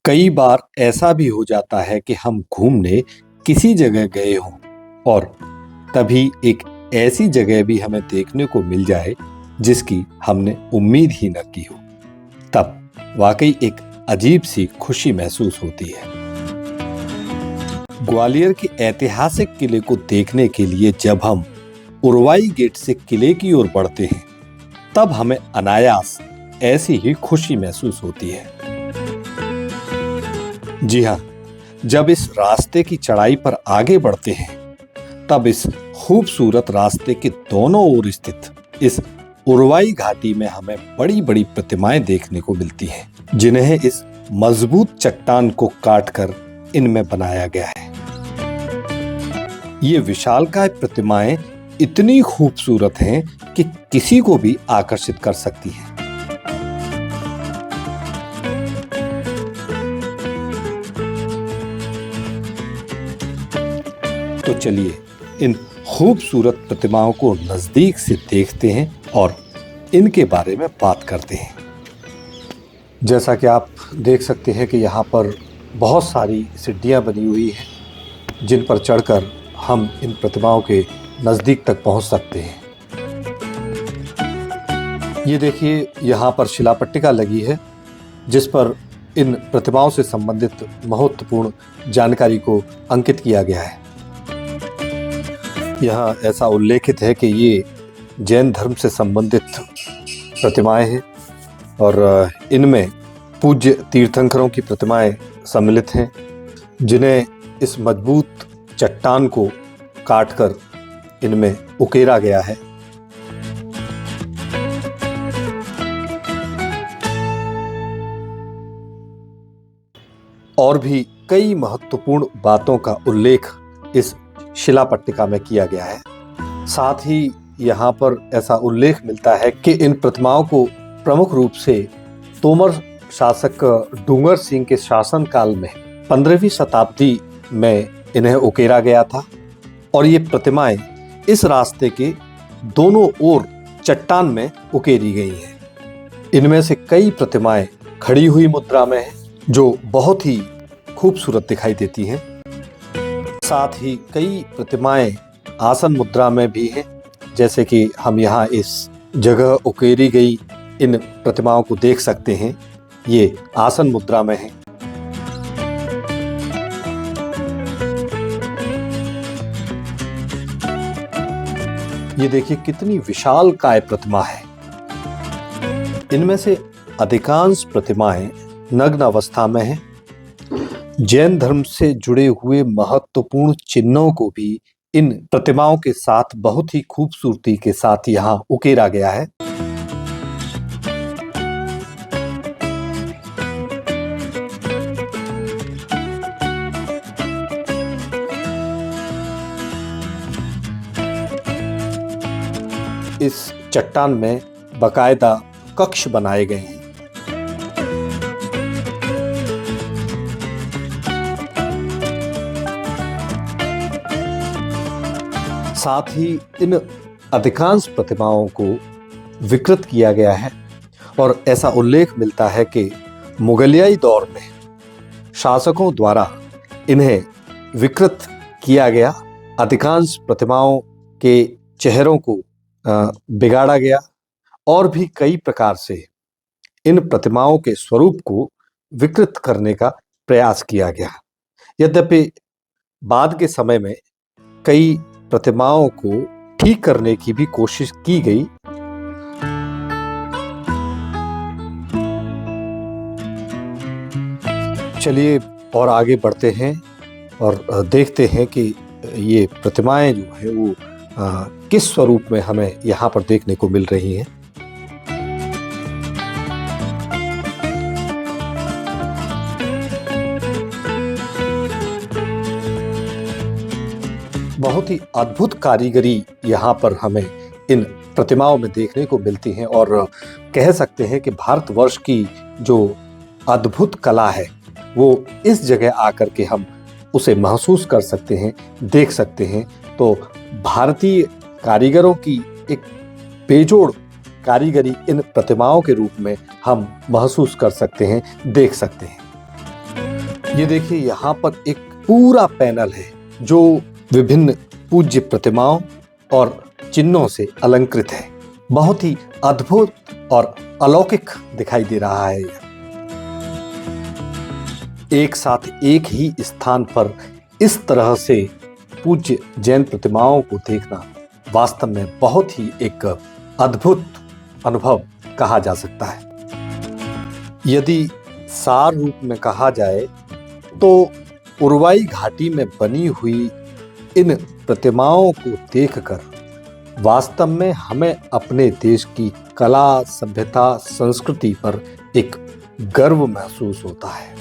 कई बार ऐसा भी हो जाता है कि हम घूमने किसी जगह गए हों और तभी एक ऐसी जगह भी हमें देखने को मिल जाए जिसकी हमने उम्मीद ही न की हो। तब वाकई एक अजीब सी खुशी महसूस होती है। ग्वालियर के ऐतिहासिक किले को देखने के लिए जब हम उरवाई गेट से किले की ओर बढ़ते हैं तब हमें अनायास ऐसी ही खुशी महसूस होती है। जी हाँ, जब इस रास्ते की चढ़ाई पर आगे बढ़ते हैं तब इस खूबसूरत रास्ते के दोनों ओर स्थित इस उरवाई घाटी में हमें बड़ी बड़ी प्रतिमाएं देखने को मिलती हैं, जिन्हें इस मजबूत चट्टान को काटकर इनमें बनाया गया है। ये विशालकाय प्रतिमाएं इतनी खूबसूरत हैं कि किसी को भी आकर्षित कर सकती हैं। तो चलिए इन खूबसूरत प्रतिमाओं को नजदीक से देखते हैं और इनके बारे में बात करते हैं। जैसा कि आप देख सकते हैं कि यहाँ पर बहुत सारी सीढ़ियाँ बनी हुई हैं जिन पर चढ़कर हम इन प्रतिमाओं के नज़दीक तक पहुँच सकते हैं। ये देखिए, यहाँ पर शिलापट्टिका लगी है जिस पर इन प्रतिमाओं से संबंधित महत्वपूर्ण जानकारी को अंकित किया गया है। यहाँ ऐसा उल्लेखित है कि ये जैन धर्म से संबंधित प्रतिमाएं हैं और इनमें पूज्य तीर्थंकरों की प्रतिमाएं सम्मिलित हैं, जिन्हें इस मजबूत चट्टान को काटकर इनमें उकेरा गया है। और भी कई महत्वपूर्ण बातों का उल्लेख इस शिलापट्टिका में किया गया है। साथ ही यहाँ पर ऐसा उल्लेख मिलता है कि इन प्रतिमाओं को प्रमुख रूप से तोमर शासक डूंगर सिंह के शासनकाल में 15वीं शताब्दी में इन्हें उकेरा गया था और ये प्रतिमाएं इस रास्ते के दोनों ओर चट्टान में उकेरी गई हैं। इनमें से कई प्रतिमाएं खड़ी हुई मुद्रा में हैं, जो बहुत ही खूबसूरत दिखाई देती हैं। साथ ही कई प्रतिमाएं आसन मुद्रा में भी हैं, जैसे कि हम यहाँ इस जगह उकेरी गई इन प्रतिमाओं को देख सकते हैं। ये आसन मुद्रा में है। ये देखिए कितनी विशालकाय प्रतिमा है। इनमें से अधिकांश प्रतिमाएं नग्न अवस्था में हैं। जैन धर्म से जुड़े हुए महत्वपूर्ण चिन्हों को भी इन प्रतिमाओं के साथ बहुत ही खूबसूरती के साथ यहाँ उकेरा गया है। इस चट्टान में बाकायदा कक्ष बनाए गए हैं। साथ ही इन अधिकांश प्रतिमाओं को विकृत किया गया है और ऐसा उल्लेख मिलता है कि मुगलियाई दौर में शासकों द्वारा इन्हें विकृत किया गया। अधिकांश प्रतिमाओं के चेहरों को बिगाड़ा गया और भी कई प्रकार से इन प्रतिमाओं के स्वरूप को विकृत करने का प्रयास किया गया। यद्यपि बाद के समय में कई प्रतिमाओं को ठीक करने की भी कोशिश की गई। चलिए और आगे बढ़ते हैं और देखते हैं कि ये प्रतिमाएं जो है वो किस स्वरूप में हमें यहाँ पर देखने को मिल रही हैं। बहुत ही अद्भुत कारीगरी यहाँ पर हमें इन प्रतिमाओं में देखने को मिलती है और कह सकते हैं कि भारतवर्ष की जो अद्भुत कला है वो इस जगह आकर के हम उसे महसूस कर सकते हैं, देख सकते हैं। तो भारतीय कारीगरों की एक बेजोड़ कारीगरी इन प्रतिमाओं के रूप में हम महसूस कर सकते हैं, देख सकते हैं। ये देखिए, यहाँ पर एक पूरा पैनल है जो विभिन्न पूज्य प्रतिमाओं और चिन्हों से अलंकृत है। बहुत ही अद्भुत और अलौकिक दिखाई दे रहा है। एक साथ एक ही स्थान पर इस तरह से पूज्य जैन प्रतिमाओं को देखना वास्तव में बहुत ही एक अद्भुत अनुभव कहा जा सकता है। यदि सार रूप में कहा जाए तो उरवाई घाटी में बनी हुई इन प्रतिमाओं को देखकर वास्तव में हमें अपने देश की कला, सभ्यता, संस्कृति पर एक गर्व महसूस होता है।